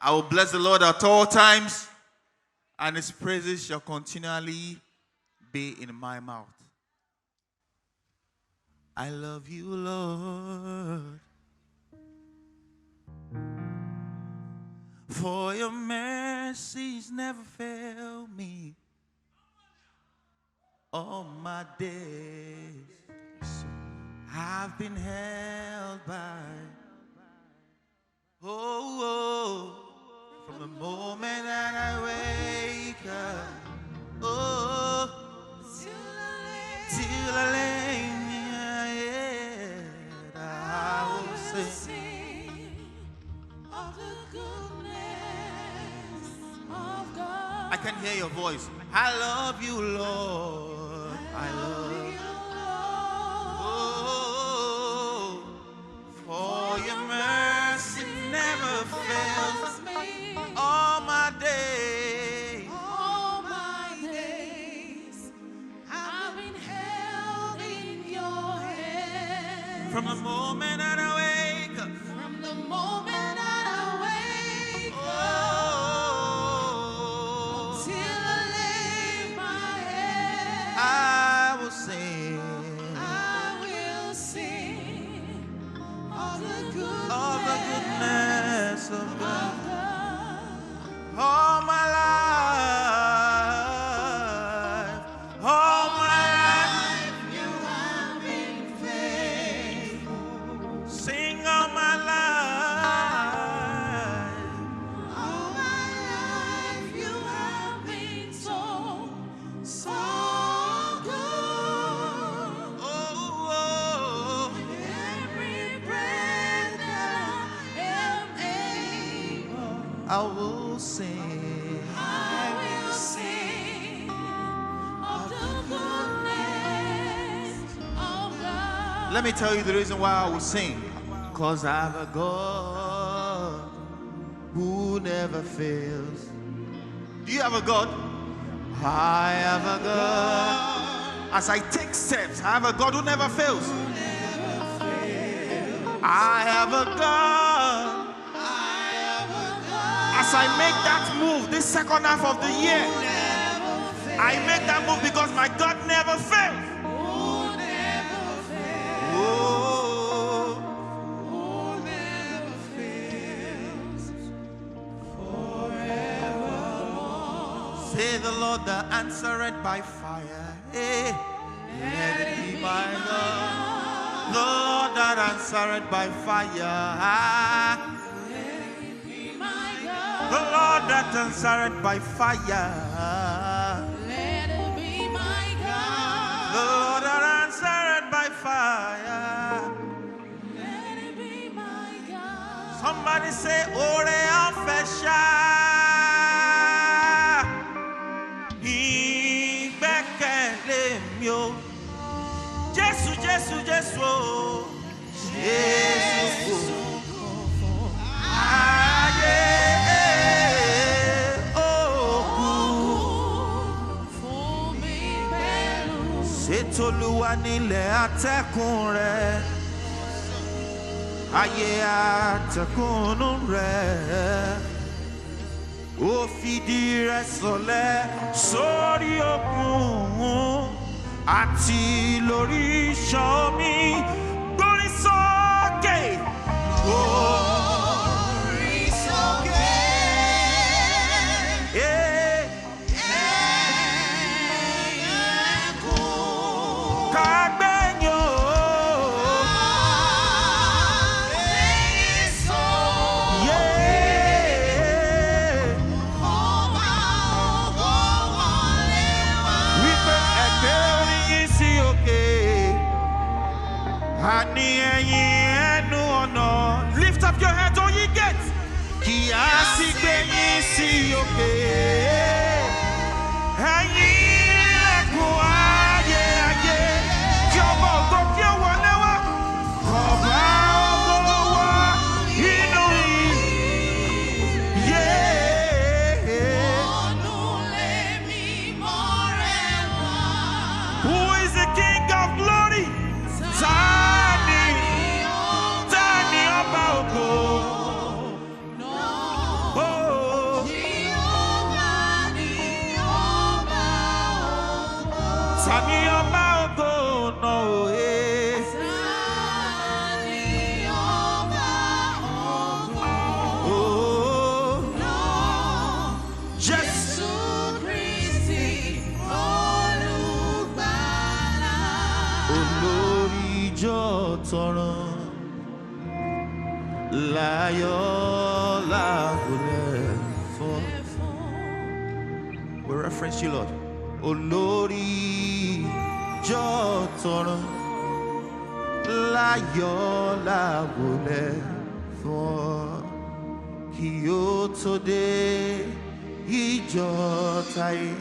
I will bless the Lord at all times, and his praises shall continually be in my mouth. I love you, Lord, for your mercies never fail me all my days. I've been held by, from the moment that I wake up, till I lay my head, I will sing of the goodness of God. I can hear your voice. I love you, Lord. I love you, Lord. For your mercy never fails me all my days. All my days, I've been held in your hand. From the moment that I wake up, From the moment that I wake up, till I lay my head, I will sing of the goodness of God. God. All my life, You have been faithful. sing all my life. All my life you have been so good. Oh, Every breath that I am able, I will sing. I will sing of the goodness of God. Let me tell you the reason why I will sing. Because I have a God who never fails. Do you have a God? I have a God. As I take steps, I have a God who never fails. I have a God. As I make that move this second half of the year, I make that move because my God never fails. Oh, say the Lord that answered by fire. Hey, let it be my God. The Lord that answered by fire. The Lord that answered by fire. Let it be my God. The Lord that answered by fire. Let it be my God. Somebody say, Ore Afesha. Ìgbẹ́kẹ̀lé mi o. Jésù, Jésù, Jésù o. Jésù kò ayé òkú. Fún mi pẹ̀lú. Ṣètòlúwa nílẹ̀ atẹ́kùn rẹ̀. Ayé atẹ́kùnú rẹ̀. Ó fìdí rẹ̀ sọlẹ̀ sórí òkun àti lórí ìṣàn omi. Gbórí sókè. Orí sókè. Ẹ̀kún. Kágbẹ́yìn o. Lẹ́yìn sókè. Ọba ògo wọlé wá. Wípé ẹgbẹ́ orí yín sí òkè. Àní ẹ̀yin ẹnu ọ̀nà. Lift up your head, all ye gates. Kí a sì gbé yín sí òkè. Ẹ̀yin ilẹ̀kùn ayé ayé. Kí ọba ògo kí ó wọlé wá. Ọba ògo wá inú yín. Ọ̀nù lèmi mọ́ rẹ̀ wá. Who is the King of glory? Tani ọba ògo. No. Tani ọba ògo náà o, we reference you, Lord. Olórí jọ̀tọ̀rọ̀ láyọ̀ láwùlẹ̀ fún ọ. Kí ó tó dé ìjọ táyé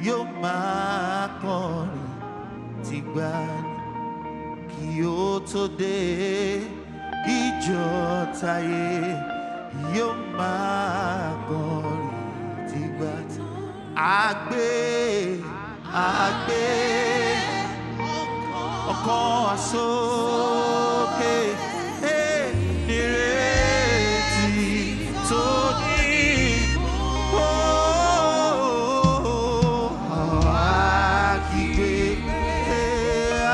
yóò máa kọrin tìgbàanì. Kí ó tó dé ìjọ táyé yóò máa kọrin tìgbàanì. Agbe ọkọ àsókè nírètí tó ní àkígbé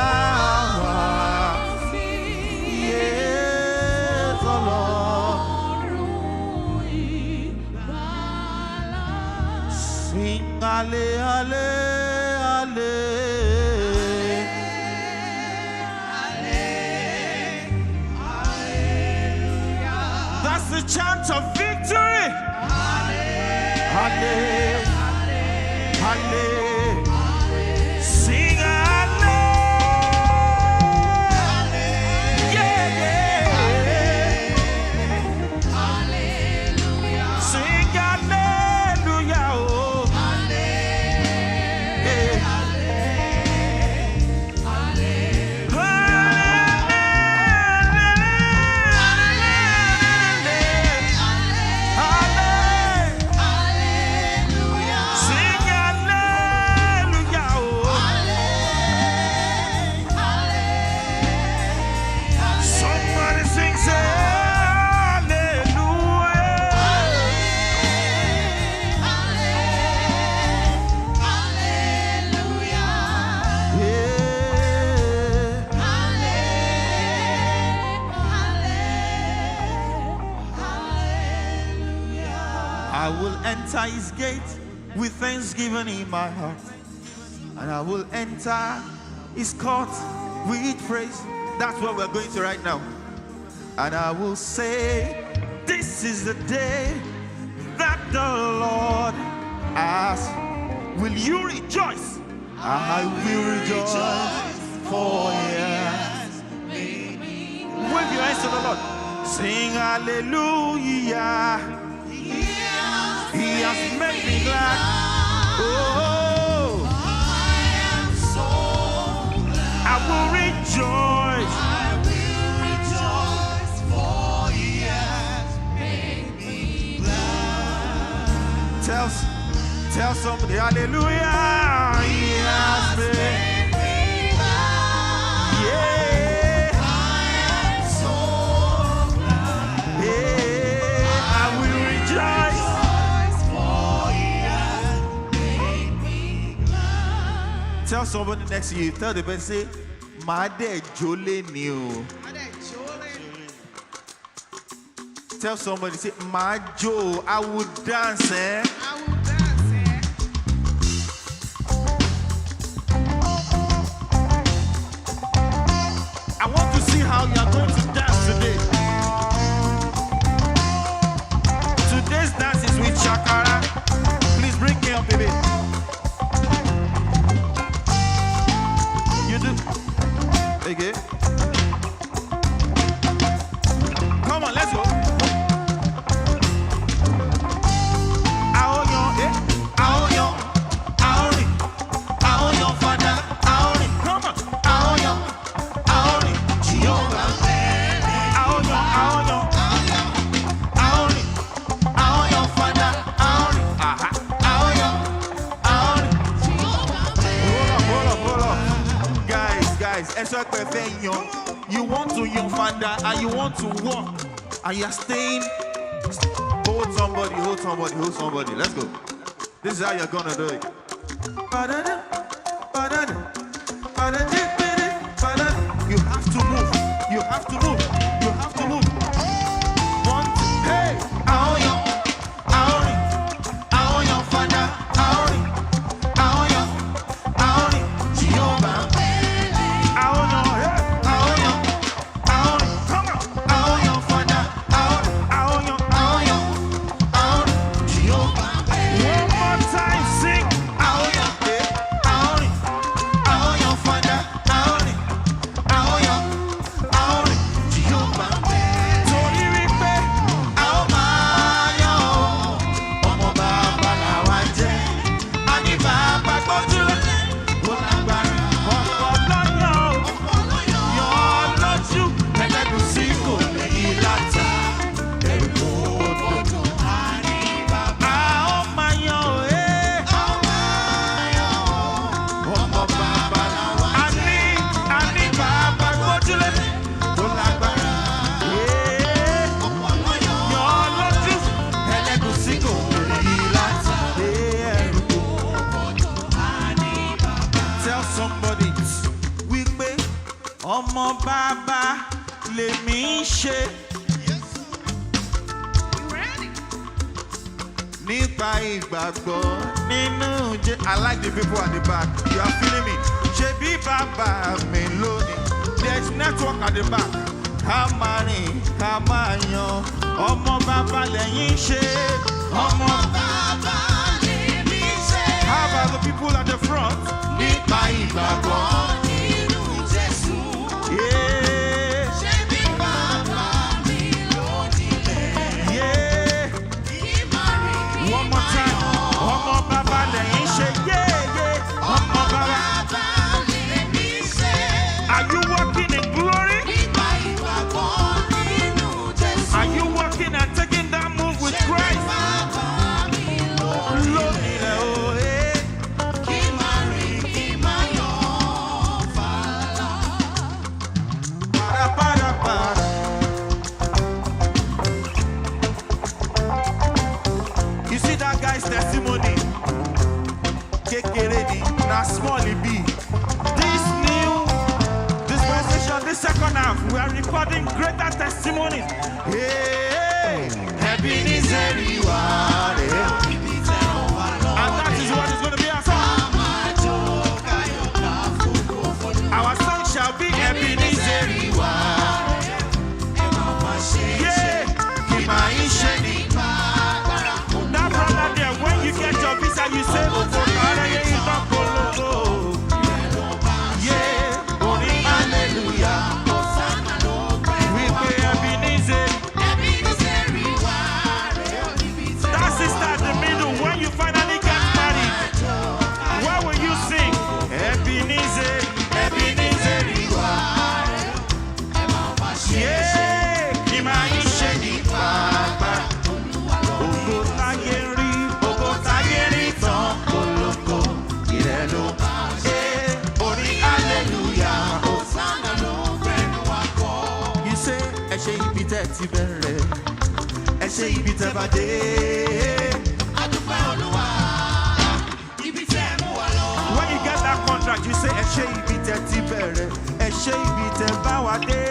àwa yé tọ́lọ́run ìgbàlà. Sing ale ale ale. That's the chant of victory. Ale, ale, sing ale, yeah, yeah, sing hallelujah, oh, I will enter his gate with thanksgiving in my heart, and I will enter his court with praise. That's what we're going to right now. And I will say, this is the day that the Lord has. Will you rejoice? I will rejoice, for he has made me glad. Wave your hands to the Lord. Sing hallelujah. He has made me glad. Oh, I am so glad. I will rejoice. I will rejoice, for he has made me glad. Tell somebody, hallelujah. He has made me glad. Yeah, I am so glad. Yeah, I will rejoice. Tell somebody next to you, tell the person, say, Made Jole New. Tell somebody, say, Majo, I would dance, eh? I would dance, eh? I want to see how you are going to dance today. Today's dance is with Shakara. Please bring me up, baby. Okay. Come on, let's go. Come on. You want to young fanda and you want to walk and you're staying. Hold somebody. Let's go. This is how you're gonna do it. You have to move. You have to move. You have to move. One, hey, aoyo, aori, aoyo fada, aori, aoyo, aori, Jehovah, aoyo, hey, aoyo, aori, come on, aoyo fada, aori, aoyo, aoyo, aori, Jehovah. One more time, sing, aoyo, hey, aori, aoyo fada, aori, aoyo, aori, Jehovah. Torí wípé a ó máa yọ̀ ọ́, ọmọ bàbá làwa jẹ́, a ní bàbá gbójúlé, ó lágbára, ọ̀pọ̀ lọ́yọ̀, yọ̀ ọ́ lójú, ẹlẹ́gùsí kò lè yí láta, ẹ̀rù odò, a ó máa yọ̀ ọ́, ọmọ bàbá làwa jẹ́, a ní bàbá gbójúlé, ó lágbára, yọ̀ ọ́ lójú, ẹlẹ́gùsí kò lè yí láta, ẹ̀rù odò. Tell somebody wípé ọmọ bàbá lèmi ń ṣe nípa ìgbàgbọ́ nínú Jésù. I like the people at the back. You are feeling me? Ṣebí bàbá mi lónìí. There is network at the back. Ká máa rìn, ká máa yan. Ọmọ bàbá lẹ́yìn ṣe. Ọmọ bàbá lèmi ṣe. How about the people at the front? Nípa ìgbàgbọ́ nínú Jésù. Yeah. Ṣebí bàbá mi lónìí. Yeah. One more time. Ọmọ bàbá lẹ́yìn ṣe. Yeah, yeah. Ọmọ bàbá lèmi ṣe. Are you walking in glory? Nípa ìgbàgbọ́ nínú Jésù. Are you walking and taking that move with Christ? Bàbá mi lónìí rẹ̀ o. Kí máa rìn, kí máa yọ̀ fàlà. Para. You see that guy's testimony? Kékeré ni, na small e be. This new dispensation, this second half, we are recording greater testimonies. Hey, Ebenezer, you are there. And that is what is going to be our song. Our song shall be Ebenezer, you are there. Yeah, Kimaisheni. That brother there, when you get your visa, you say, yeah, only hallelujah. We pray Ebenezer. That sister at the middle, when you finally get married, what will you sing? Ebenezer, Ebenezer, you are. Yeah, Kimaisheni Baba. Ogotayeri ton koloko irelo. Ori hallelujah. Hosanna lo fenu wako. You say, ẹ ṣé ibi tẹ́ ti bẹ̀rẹ̀, ẹ ṣé ibi tẹ́ bá dé. Adúpẹ́ Olúwa, ibi tẹ́ mú wa lọ. When you get that contract, you say, ẹ ṣé ibi tẹ́ ti bẹ̀rẹ̀, ẹ ṣé ibi tẹ́ bá wa dé.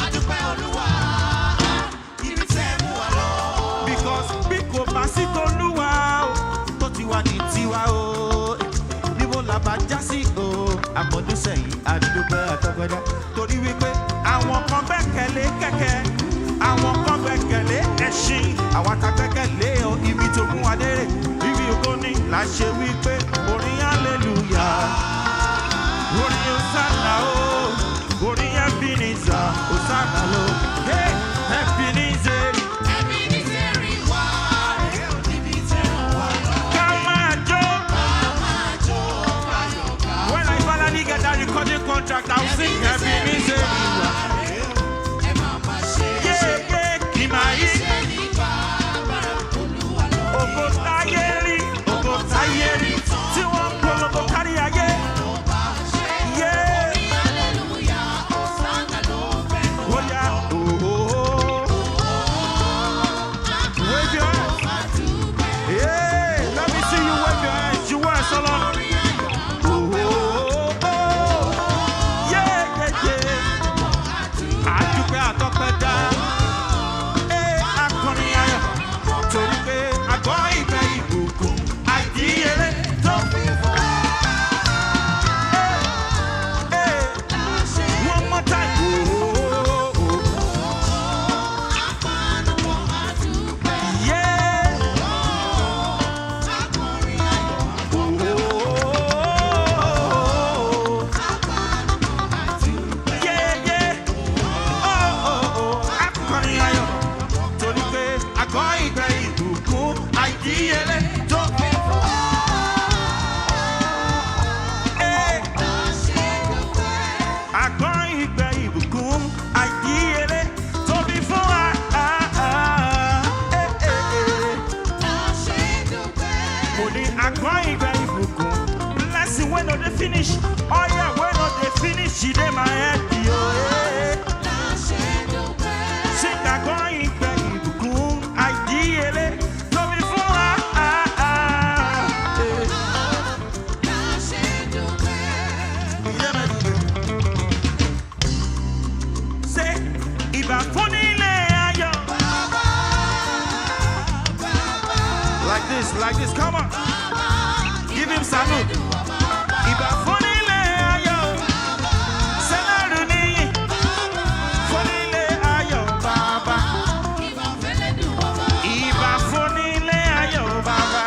Adúpẹ́ Olúwa, ibi tẹ́ mú wa lọ. Because bí kò bá sí t'Olúwa o, tó ti wà ní tiwa o, níbo la bá já sí o, àmọ́dúnsẹ̀yìn àdúgbò àtọ́gbẹ́dá. Torí wípé àwọn kan gbẹ́kẹ̀lé kẹ̀kẹ́, àwọn kan gbẹ́kẹ̀lé ẹṣin, àwọn ta gbẹ́kẹ̀lé o, ibi tó mú wa dérè, ibi ògo ni là ṣe wípé orin hallelujah, orin Hosanna o, orin Ebenezer, Hosanna lo, hey, Ebenezer. Get that recording contract, I'll sing Ebenezer. Yeah, Kimai. Ogotayeri ton àìdíyelé tó fi fún wa. Àgbọ̀n ìgbẹ́ ìbùkún àìdíyelé tó fi fún wa. Mo ní àgbọ̀n ìgbẹ́ ìbùkún. Blessing when no dey finish. Oh yeah, when no dey finish, she dey my head, yo. Sing àgbọ̀n ìgbẹ́ ìbùkún àìdíyelé tó fi fún wa. Say ìbà fún ilé ayọ̀. Like this, come on. Give him salute. Ìbà fún ilé ayọ̀. Sẹ́lẹ̀rù níyì. Fún ilé ayọ̀ bàbá. Ìbà fún ilé ayọ̀ bàbá.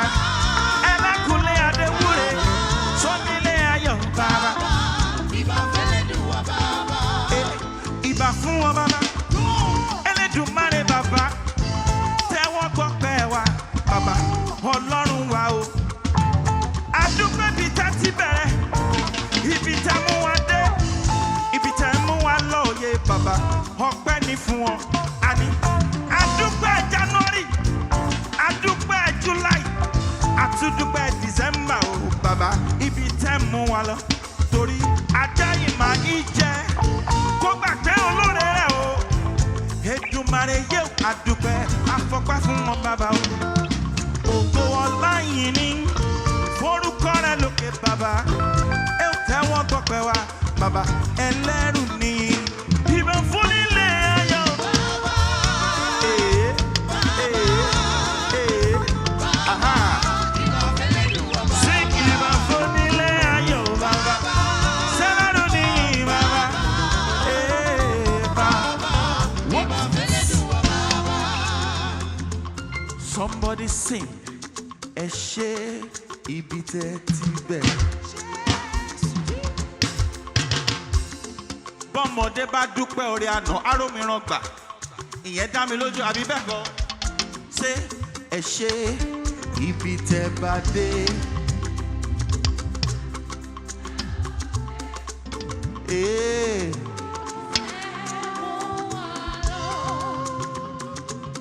Ẹlẹ́kùnlé Adéwúre. Fún ilé ayọ̀ bàbá. Ìbà fún wọn bàbá. Elédùmarè bàbá. Tẹ́wọ́ gbọ́pẹ́ wa bàbá. Ọlọ́run wa o. Adúpẹ́ bí tá ti bẹ̀rẹ̀. Ibi tá mú wa dé. Ibi tá mú wa lọ òye bàbá. Ọpẹ́ ni fún wọn. Àní adúpẹ́ January. Adúpẹ́ July. Àtúndúpẹ́ December o bàbá. Ibi tá mú wa lọ. Torí ajá yìí máa ń jẹ. Kó gbàgbé olóore rẹ̀ o. Èdùmàrè yóò adúpẹ́. Afọpẹ́ fún wọn bàbá o. Ògo ọlá yìí ni forúkọ rẹ̀ lókè bàbá. Ẹ ò tẹ́wọ́ gbọ́pẹ́ wa bàbá. Ẹlẹ́rù ni ìbọn fún nílé ayọ̀. Sing ìbọn fún nílé ayọ̀ bàbá. Sẹ́lẹ̀rù ni bàbá. Somebody sing. Ẹ ṣé ibi tẹ́ ti bẹ̀rẹ̀. Bọ́mọdé bá dúpẹ́ orí àná arómìíràn gbà. Ìyẹn dá mi lójú àbí bẹ́ẹ̀ kọ́. Ṣé ẹ ṣé ibi tẹ́ bá dé.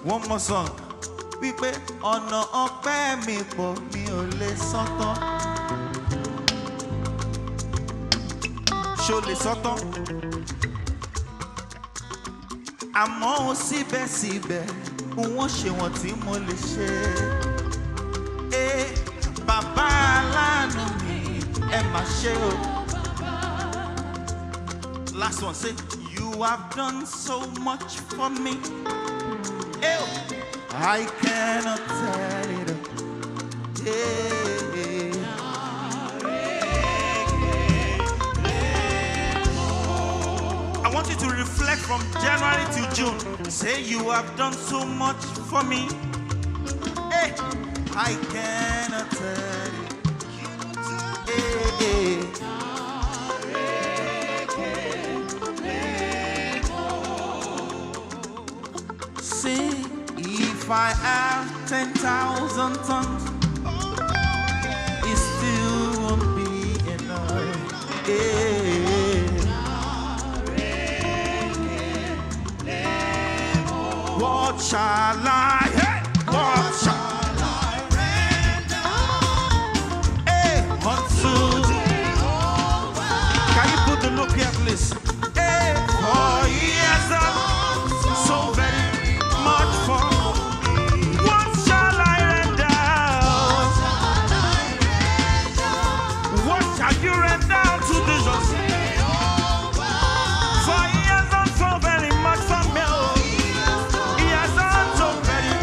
One more song. Wípé ọ̀nà ọpẹ́ mi pọ̀ mi ò lè sọ tán. Ṣó lè sọ tán? Àmọ́ ó síbẹ̀síbẹ̀ wọ́n ṣe wọ́n tí mo lè ṣe. Bàbá aláàánú mi ẹ má ṣe o. Last one, say you have done so much for me. I cannot tell it all. I want you to reflect from January to June. Say you have done so much for me. I cannot tell it. Sing. If I have 10,000 tongues, it still won't be enough. What shall I? What shall I render? Unto can you put the look here, please? For he has done so very much for. For he has done so very much for me. He has done so very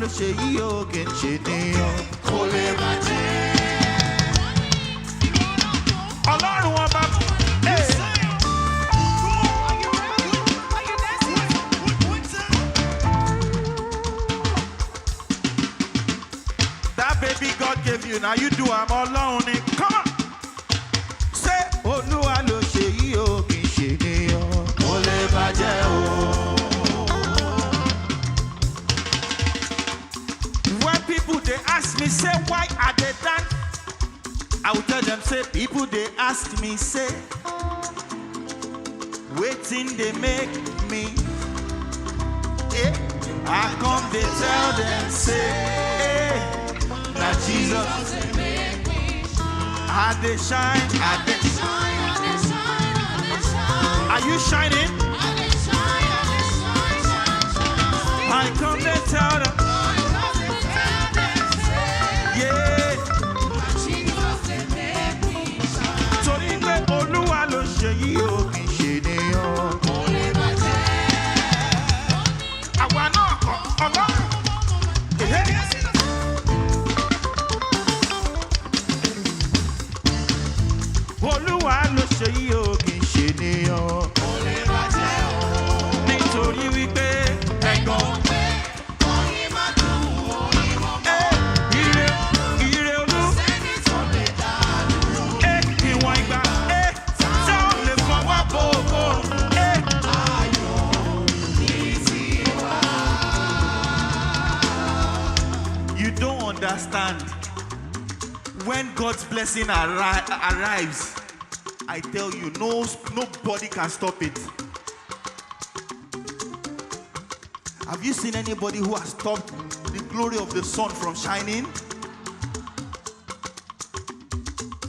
ló ṣe yí o kì í ṣe níyàn kó lè bàjẹ́. Ọlọ́run ọba. That baby God gave you, now you do I'm alone. Come on. Say, Olúwa ló ṣe yí o kì í ṣe níyàn kó lè bàjẹ́ o. When people they ask me, say, why are they done? I will tell them, say, people they ask me, say, waiting they make me. Eh? I come they tell them, say, eh, that Jesus, I they shine, I they shine, I they shine, I they shine. Are you shining? I they shine, I they shine, shine, shine. I come they tell them. Olúwa ló ṣe yí o kì í ṣe níyàn kó lè bàjẹ́. Àwa náà kọ́ Ọlọ́run. Olúwa ló ṣe yí o kì í ṣe níyàn kó lè bàjẹ́ o. Nítorí wípé ẹ̀gàn pé oyin máa dùn oyin mọ́ mọ́. Ire olú. Sẹ́ni tó lè dá dúró. Ìwọ̀n ìgbà. You don't understand. When God's blessing arrives, I tell you, nobody can stop it. Have you seen anybody who has stopped the glory of the sun from shining?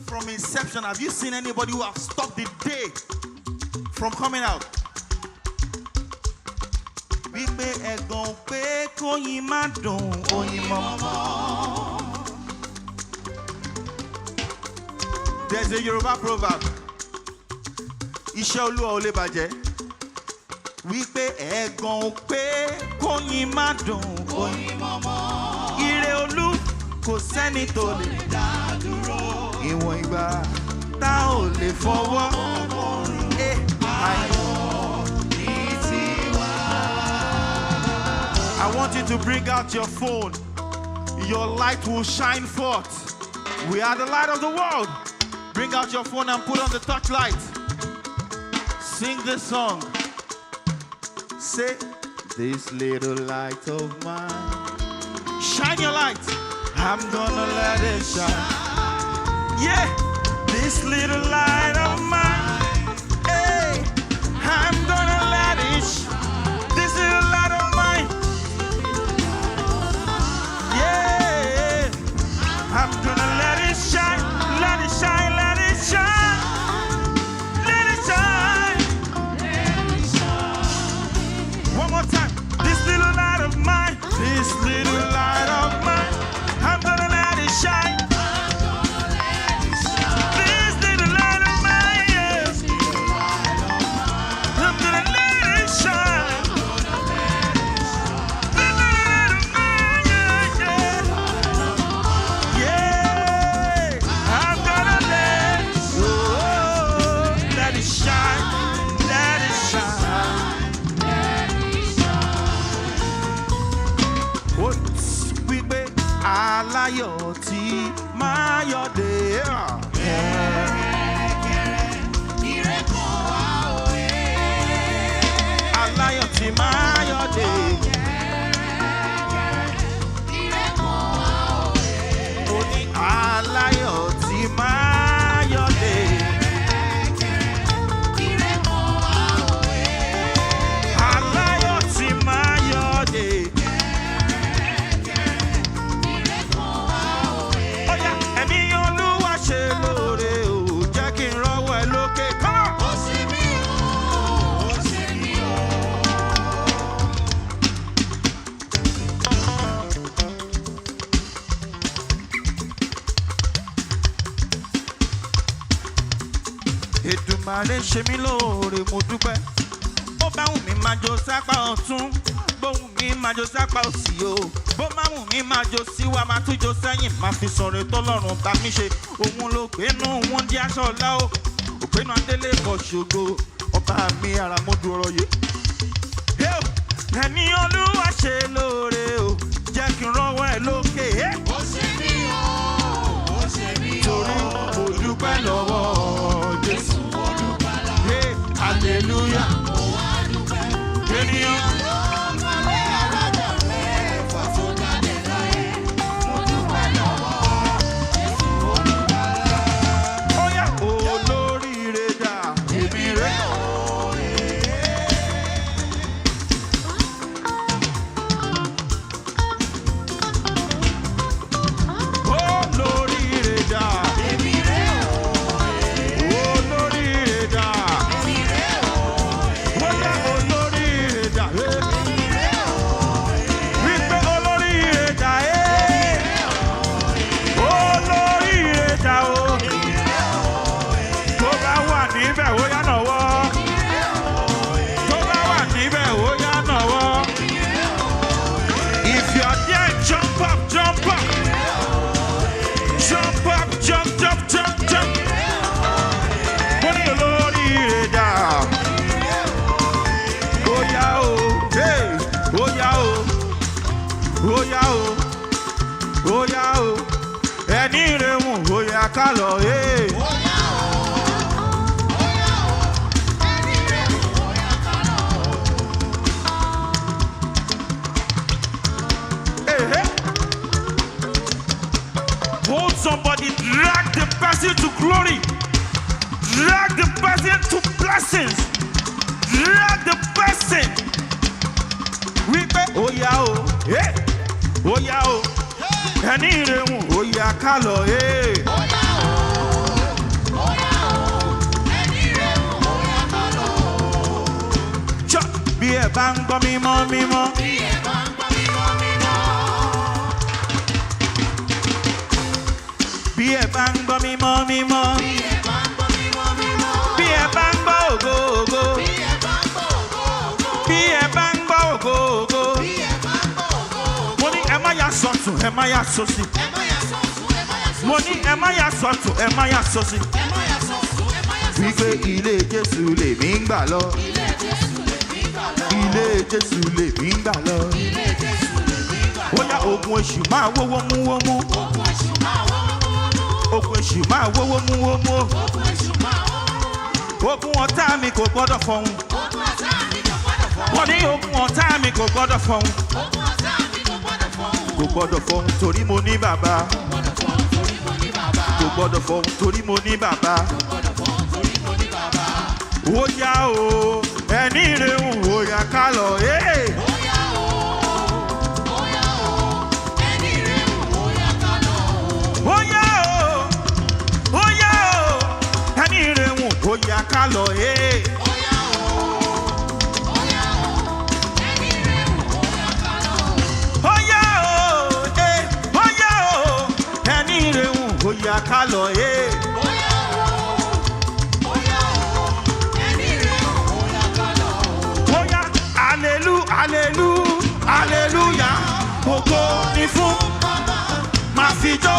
From inception, have you seen anybody who has stopped the day from coming out? Wípé ẹ̀gàn pé kóyin má dùn oyin mọ́mọ́. There's a Yoruba proverb. Iṣẹ́ Olúwa ò lè bàjẹ́. Wípé ẹ̀gàn pé kóyin má dùn oyin mọ́mọ́. Ire olú kò sẹ́ni tó lè dá dúró. Ìwọ̀n ìgbà tá ò lè fọwọ́. I want you to bring out your phone. Your light will shine forth. We are the light of the world. Bring out your phone and put on the touch light. Sing this song. Say, this little light of mine. Shine your light. I'm gonna let it shine. Yeah, this little light of mine. Hey, I'm gonna let it shine. This little light of mine. Yeah, I'm gonna let it shine, let it shine, let it shine, let it shine, let it shine. One more time. This little light of mine, this little light of mine, I'm gonna let it shine. Aláyọ̀ tí máa yọ̀dé. Kẹ̀rẹ̀kẹ̀rẹ̀ ire kan wá òye. Aláyọ̀ tí máa yọ̀dé. Kẹ̀rẹ̀kẹ̀rẹ̀ ire kan wá òye. Ó ní aláyọ̀ tí máa yọ̀dé. Kẹ̀rẹ̀kẹ̀rẹ̀ ire kan wá òye. Aláyọ̀ tí máa yọ̀dé. Èdùmàrè ṣe mí lóore mo dúpẹ́. Ó bá wù mí máa jó sápá ọ̀tún, bóhùn mi máa jó sápá òsì o. Bó máa wù mí máa jó sí wa, máa tún jó sẹ́yìn, máa fi sọ̀rọ̀ tọ́lọ́run bá mi ṣe. Òun ló gbénú wọn di aṣọ ọ̀la o. Òpinnu Adélé bọ̀ ṣògo, ọba mi àràmọ́dù ọ̀rọ̀ yìí. Ẹni Olúwa ṣe lóore o, jẹ́ kí n rọ́wọ́ ẹ lókè. Ó ṣe mí o, ó ṣe mí o. Torí mo dúpẹ́ lọ́wọ́ Jésù. Mo dúpẹ́ lọ́wọ́. Hallelujah. Mo wá dúpẹ́. Ènìyàn ló mọ̀lẹ́ alájọ rẹ̀ fọ́fún jáde láyé. Mo dúpẹ́ lọ́wọ́ Jésù. Mo dúpẹ́ lọ́wọ́. ó yá olóríire dà, èmi rẹ̀ o. Olóríire dà, Èmi rẹ̀ o, olóríire dà. èmi rẹ̀ o, Ó yá olóríire dà, èmi rẹ̀ o, wípé olóríire dà, olóríire dà o. Tó bá wà níbẹ̀ ó yá nàwọ́. Tó bá wà níbẹ̀ ó yá nàwọ́. If you're there, jump up, jump up. Jump up, jump, jump, jump, jump. Mo ní olóríire dà. Ó yá o, hey, ó yá o, ó yá o, ó yá o. Ẹni rehun ó yá ká lọ, hey. Hey, hey. Hold somebody, drag the person to glory, drag the person to blessings, drag the person. Wípé ó yá o, hey, ó yá o, ẹni rehun ó yá ká lọ, hey. Jọ bí ẹ bá ń gbọ́ mímọ́ mímọ́. Bí ẹ bá ń gbọ́ mímọ́ mímọ́. Bí ẹ bá ń gbọ́ ògo ògo. Bí ẹ bá ń gbọ́ ògo ògo. Mo ní ẹ má yà sọ̀tún, ẹ má yà sọ̀sì. Mo ní ẹ má yà sọ̀tún, ẹ má yà sọ̀sì. Wípé ilé Jésù lèmi ń gbà lọ. Ilé Jésù lèmi ń gbà lọ. Ó yá ogun èṣù máa wówó mú wó mú. Ogun èṣù máa wówó mú wó mú. Ogun ọ̀tá mi kò gbọ́dọ̀ fọhùn. Wọ́n ní ogun ọ̀tá mi kò gbọ́dọ̀ fọhùn. Kò gbọ́dọ̀ fọhùn torí mo ní bàbá. Kò gbọ́dọ̀ fọhùn torí mo ní bàbá. Ó yá o, ẹni rehun ó yá ká lọ, hey. Ó yá o, ẹni rehun ó yá ká lọ, hey. Ó yá o, ẹni rehun ó yá ká lọ, hey. Ó yá hallelujah, ògo ni fún, máa fi jó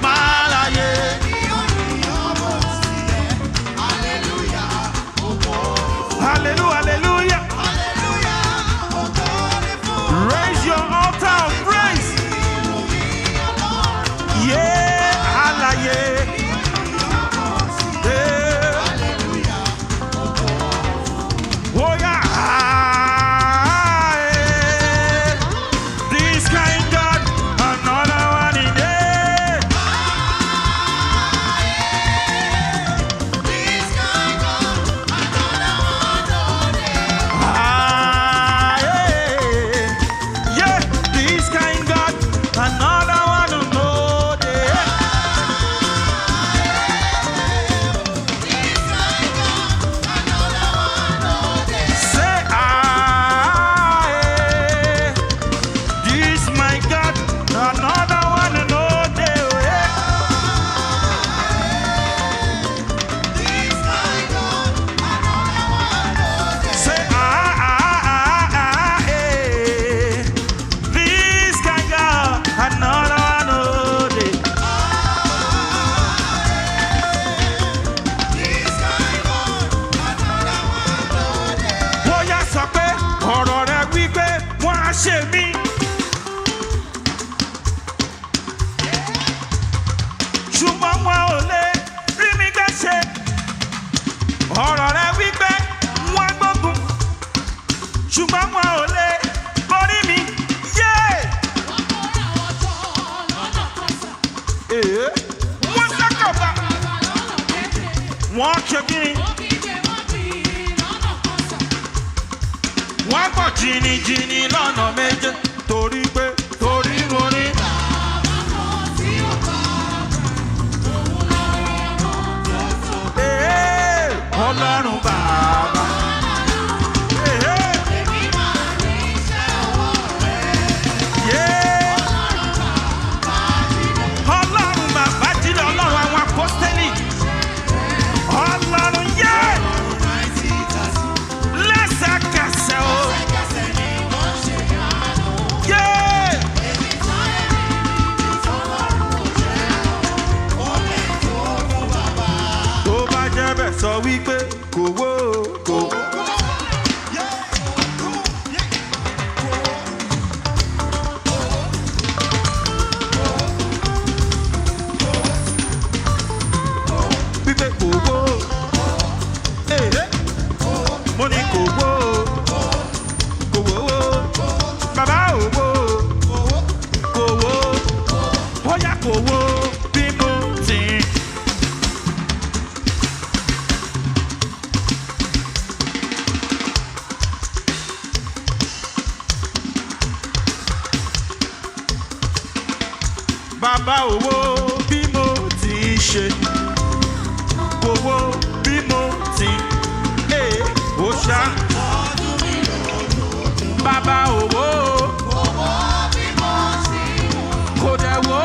máa láyé. Hallelujah. Raise your altar of praise. ṣe mí. Ṣùgbọ́n wọn ò lè rí mi gbẹ́sẹ̀. Ọ̀rọ̀ rẹ wípé wọ́n gbógun. Ṣùgbọ́n wọn ò lè borí mi. Wọ́n sákàbà. Wọ́n ṣe kí ni? Wọ́n gbọ́ jìnnìjìnnì lọ́nà méje. Torí pé torí mo ní. Ọlọ́run bàbá. Ọlọ́run bàbá jílẹ̀ ọlọ́run àwọn apọ́sítélì. Ọlọ́run yé. Lẹ́sẹ̀kẹsẹ̀ o. Yé. Tó bá jẹ́ bẹ́ẹ̀ sọ wípé kò wó kò wó. Wípé kò wó. Mo ní kò wó. Kò wó. Bàbá ò wó. Kò wó. Bóyá kò wó bí mo ti. Bàbá owó bí mo ti ṣe, owó bí mo ti, ó ṣá. Bàbá owó bí mo ti kò dẹ̀ wó,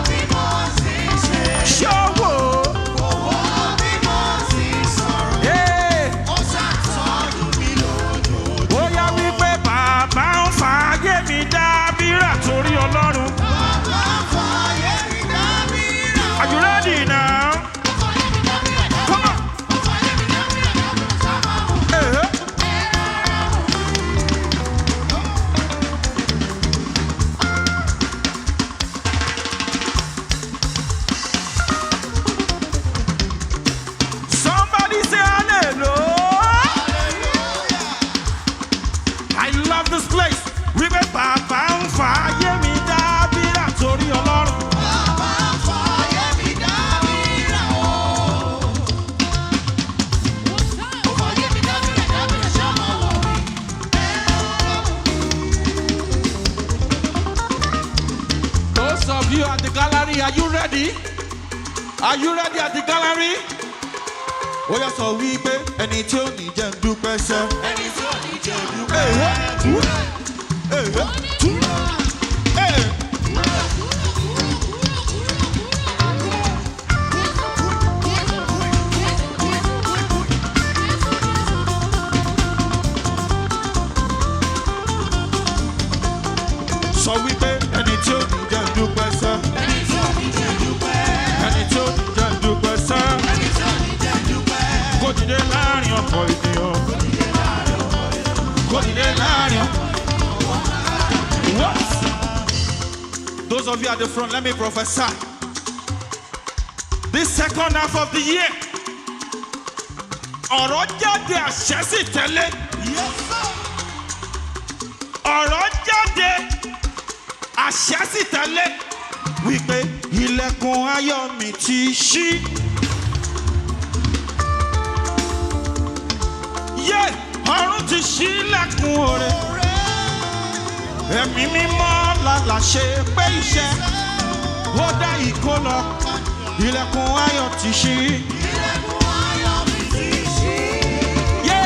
bí mo ti ṣe, ṣọ́wó. bí mo ti sọ̀rọ̀, ó ṣàtọ́jú mi lójoojúmọ́. Ó yá wípé bàbá ń fààyè mi dábìrà torí Ọlọ́run. Bàbá fààyè mi dábìrà. Are you ready now? Come on. Somebody say hallelujah. I love this place. Wípé bàbá ń fààyè mi dábìrà torí Ọlọ́run. Bàbá fààyè mi dábìrà o. Ó fààyè mi dábìrà ṣọ́mọ wò mí. Those of you at the gallery, are you ready? Are you ready at the gallery? Ó yá sọ wípé ẹni tí ó ní jẹ́ ń dúpẹ́ sẹ́. Ẹni tí ò ní jẹ́ dúpẹ́. Sọ wípé ẹni tí ó ní jẹ́ ń dúpẹ́ sẹ́. Ẹni tí ò ní jẹ́ dúpẹ́. Ẹni tí ó ní jẹ́ ń dúpẹ́ sẹ́. Ẹni tí ò ní jẹ́ dúpẹ́. Kò dìde láàrin ọ̀pọ̀ ènìyàn. Kò dìde láàrin ọ̀pọ̀. What? Those of you at the front, let me prophesy. This second half of the year, ọ̀rọ̀ jáde àṣẹ sì tẹ̀lé. Ọ̀rọ̀ jáde àṣẹ sì tẹ̀lé. Wípé ilẹ̀kùn ayọ̀ mi ti ṣí. Yé ọ̀run ti ṣí ilẹ̀kùn oore. Ẹ̀mí mímọ́ lálà ṣe pé iṣẹ́ ó dá ìkó lọ. Ilẹ̀kùn ayọ̀ ti ṣí. Ilẹ̀kùn ayọ̀ mi ti ṣí. Yé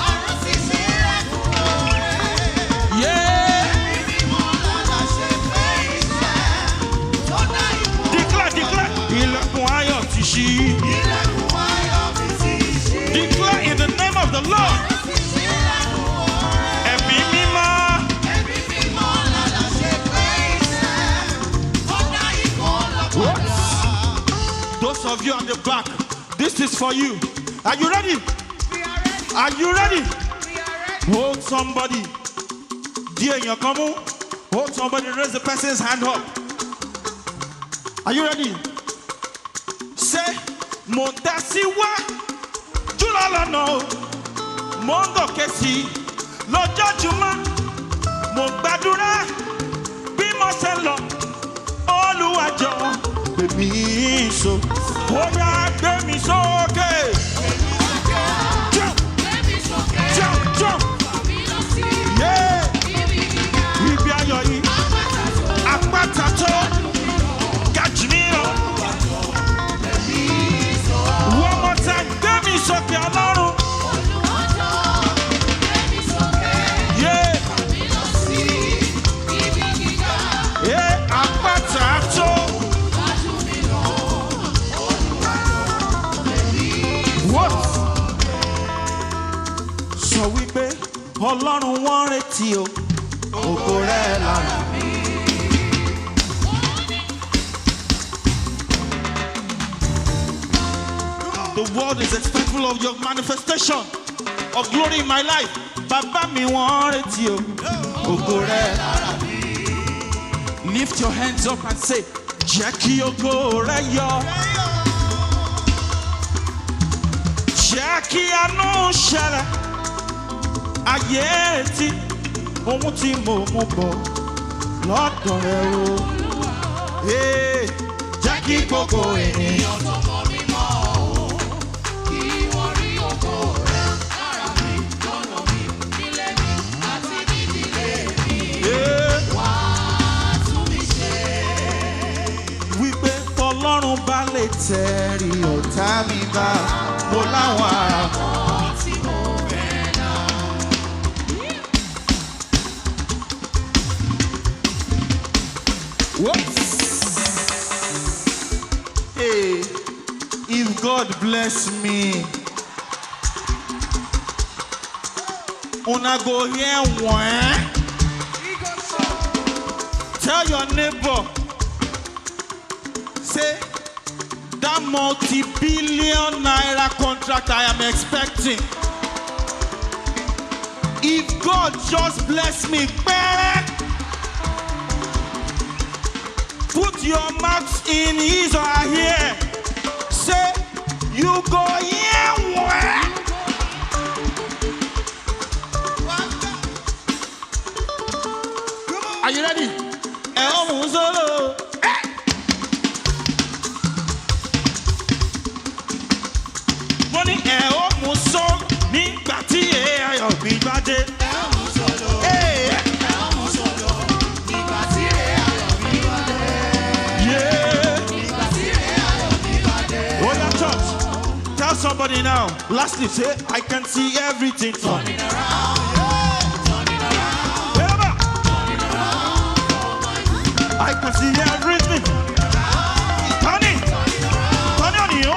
Ọ̀run ti ṣí ilẹ̀kùn oore. yé Ẹ̀mí mímọ́ lọ́la ṣe pé iṣẹ́ tó dá ìkó. declare ilẹ̀kùn ayọ̀ ti ṣí. Ilẹ̀kùn ayọ̀ mi ti ṣí. Declare in the name of the Lord. Ọ̀run ti ṣí ilẹ̀kùn oore. Ẹ̀mí mímọ́. Ẹ̀mí mímọ́ lọ́la ṣe pé iṣẹ́ tó dá ìkó lọ́pọ̀lọpọ̀. Those of you at the back, this is for you. Are you ready? We are ready. Are you ready? We are ready. Hold somebody. Dear, you come on. Hold somebody, raise the person's hand up. Are you ready? Say, Montasiwa, Julalano, Mondo Kesi, Loja Juma, Mogbadura, Bimoselo, Oluwajo, Baby so, Oya, baby so, okay. Jump, jump, jump. Yeah. Apatato, Gajimiro. One more time, baby, so piano. Yeah, yeah, apatato. What? So we pay Ọlọ́run wọ́n retí o, ògo rẹ̀ lára. The world is expectful of your manifestation of glory in my life. Baba mi wọ́n retí o, ògo rẹ̀ lára mi. Lift your hands up and say, jẹ́ kí ògo rẹ̀ yọ. Jẹ́ kí àánú ṣẹlẹ̀. Ayé tí ohun tí mo mú bọ̀ lọ́dọ̀ rẹ̀ o. Jẹ́ kí gbogbo ènìyàn tó mọ̀ mí mọ́ o. Kí wọ́n rí ògo rẹ̀ lára mi, lọ́nà mi, nílé mi, àti nídìílé mi. Wá tún mi ṣe. Wípé tọlọ́run bá lè tẹ̀rí ọ̀tá mi bá, mo láwọn ará kan tí mo fẹ́ dá. Hey, if God bless me, una go hear one. Tell your neighbor, say that multi-billion naira contract I am expecting. If God just bless me, put your mouth in his or her ear. Say, you go here. What? Are you ready? Money, tell somebody now. Lastly, say, I can see everything turning around. Turning around. Turning around. I can see everything. Turning. Turning on you.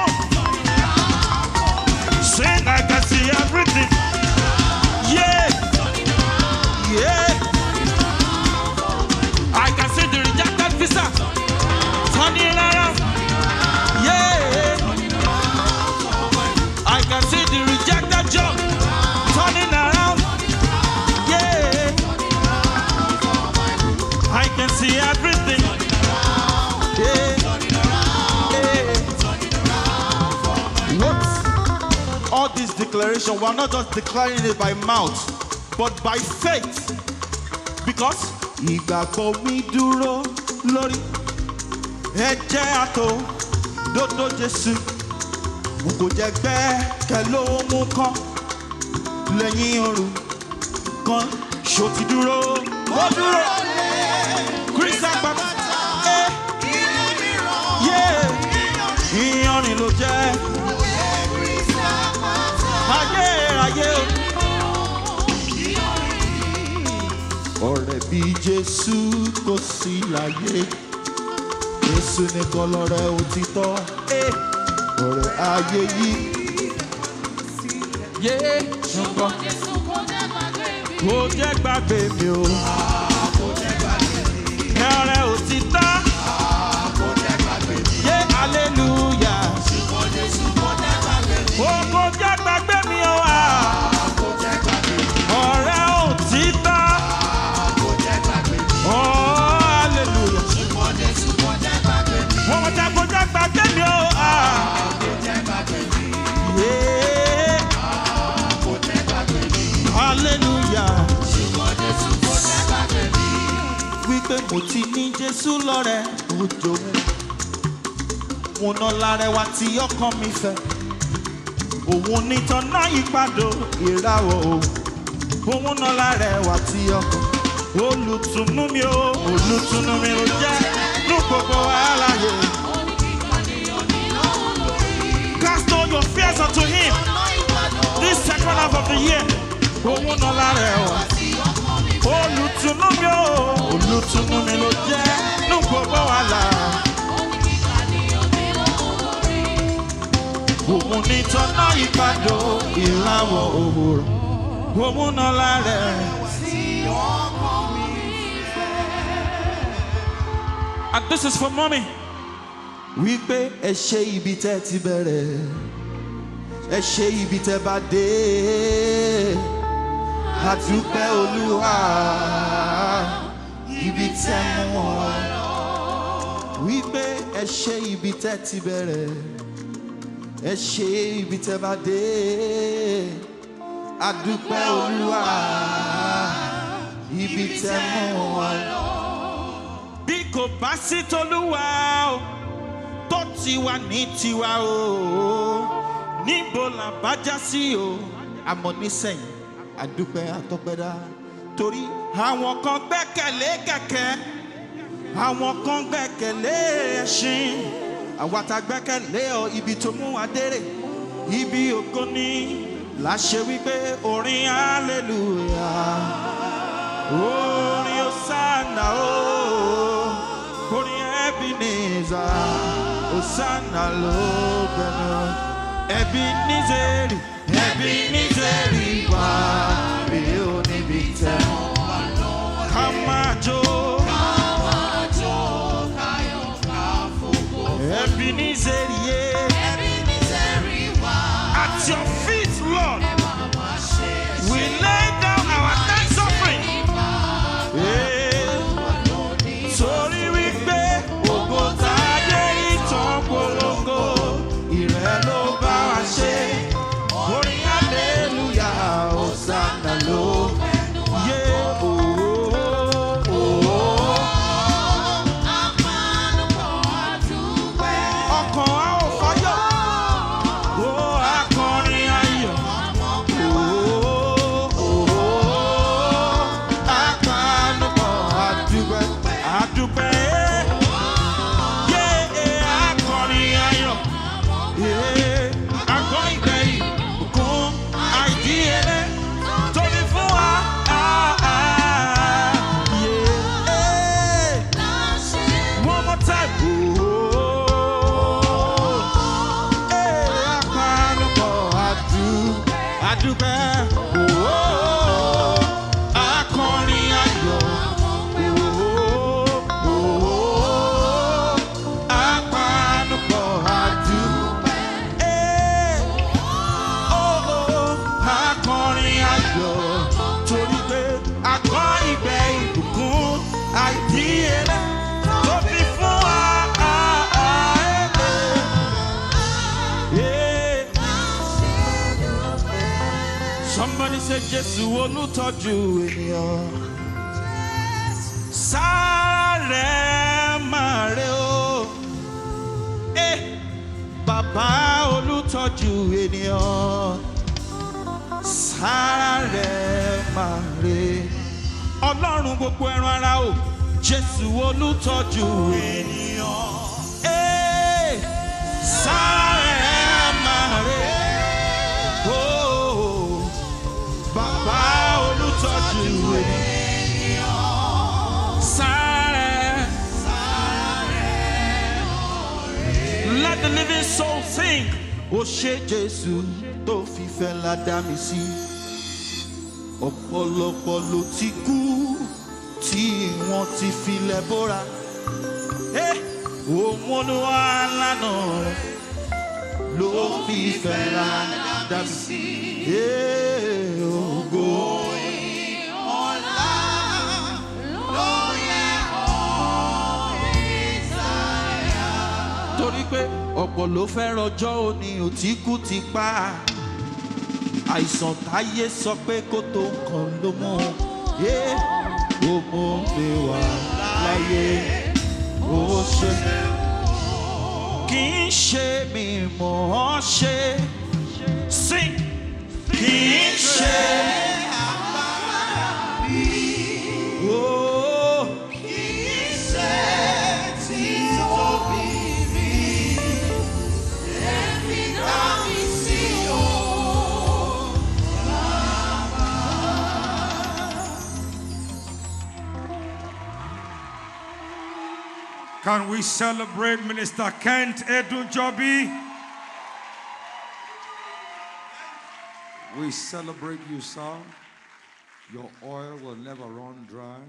Sing, I can see everything. Yeah. Yeah. I can see the rejected visa. Turning around. Yeah. I can see the rejected job turning around. Yeah. I can see everything. Yeah. What? All this declaration, we're not just declaring it by mouth, but by faith. Because ìgbàgbọ́ mi dúró lórí ẹ̀jẹ̀ àtò dòdò Jésù. Mo kò jẹ́ gbẹ́kẹ̀ lóhun kan lẹ́yìn ọ̀run kan ṣó ti dúró. Mo dúró Kristi àpáta ilé mìíràn ìyanrìn ló jẹ́ ayé. Ọ̀rẹ́ bí Jésù kò sí láyé, Jésù nìkan lọ̀rẹ́ òtítọ́. Ọ̀rẹ́ ayé yìí, ṣùgbọ́n kò jẹ́ gbàgbé mi o. Ọ̀rẹ́ òtítọ́, hallelujah. Kò jẹ́ gbàgbé mi o. Ọ̀rẹ́ òtítọ́, wípé mo ti ní Jésù lọ́rẹ̀ òjò mo ná lárẹwà tí ọkàn mi fẹ́ òun ní tọ́nà ìpàdó ìràwọ̀ òun ná lárẹwà tí ọkàn olùtùnú mi ó olùtùnú mi ló jẹ́ ní gbogbo àlàyé. Cast all your fears unto him this second half of the year. Òun ná lárẹwà olùtùnú mi ó olùtùnú mi ló jẹ́ ní gbogbo àlàyé. Òun ní tọ́nà ìpàdó ìràwọ̀ òwúrọ̀ òun ná lárẹwà. And this is for mommy. We pay ẹ ṣé ibi tẹ́ ti bẹ̀rẹ̀, ẹ ṣé ibi tẹ́ bá dé. A dúpẹ́ Olúwa, ibi tẹ́ mú wa lọ. We pay ẹ ṣé ibi tẹ́ ti bẹ̀rẹ̀, ẹ ṣé ibi tẹ́ bá dé. A dúpẹ́ Olúwa, ibi tẹ́ mú wa lọ. Kò bá sí t'Olúwa o tó tiwa ní tiwa o níbo la bá já sí o àmọ́ nísẹ̀yìn àdúpẹ́ àtọpẹ́dá torí àwọn kan gbẹ́kẹ̀lé kẹ̀kẹ́ àwọn kan gbẹ́kẹ̀lé ẹṣin àwa tá gbẹ́kẹ̀lé ọ ibi tó mú wa dérè ibi ògo ni la ṣe wípé orin hallelujah orin hosanna o. Hosanna lobeno Ebenezeri Ebenezeri wa Rio ni bite Kamajo kayo kafuko Ebenezeri Ebenezeri wa at your feet Lord we lay down our thanks offering sorry we pay Ogota Somebody say Jésù olùtọ́jú ènìyàn. Sáré máa rè o. Bàbá olùtọ́jú ènìyàn. Sáré máa rè. Ọlọ́run gbogbo ẹran ara o. Jésù olùtọ́jú ènìyàn. Sáré máa rè. Bàbá olùtọ́jú ènìyàn. Sáré. Let the living soul sing. Ó ṣé Jésù tó fìfẹ́ ńlá dá mi sí. Ọ̀pọ̀lọpọ̀ ló ti kú tí wọ́n ti filẹ̀ bóra. Òun Olúwa lánàá rẹ̀ ló fìfẹ́ ńlá dá mi sí. Ògo ọlá ló yẹ ọ́ Ìsáyà. Torí pé ọ̀pọ̀ ló fẹ́ rọjọ́ òní òtíkú ti pa. Àìsàn táyé sọ pé kó tó nǹkan ló mú. Ó mú mi wá. láyé ó ṣe. Kì í ṣe mi mọ̀ ọ́ ṣe. Sing. Kì í ṣe agbára mi. Oh. Kì í ṣe títóbi mi. Ẹ̀mí dá mi sí o. Can we celebrate Minister Kent EDUNJOBI? We celebrate you, sir. Your oil will never run dry.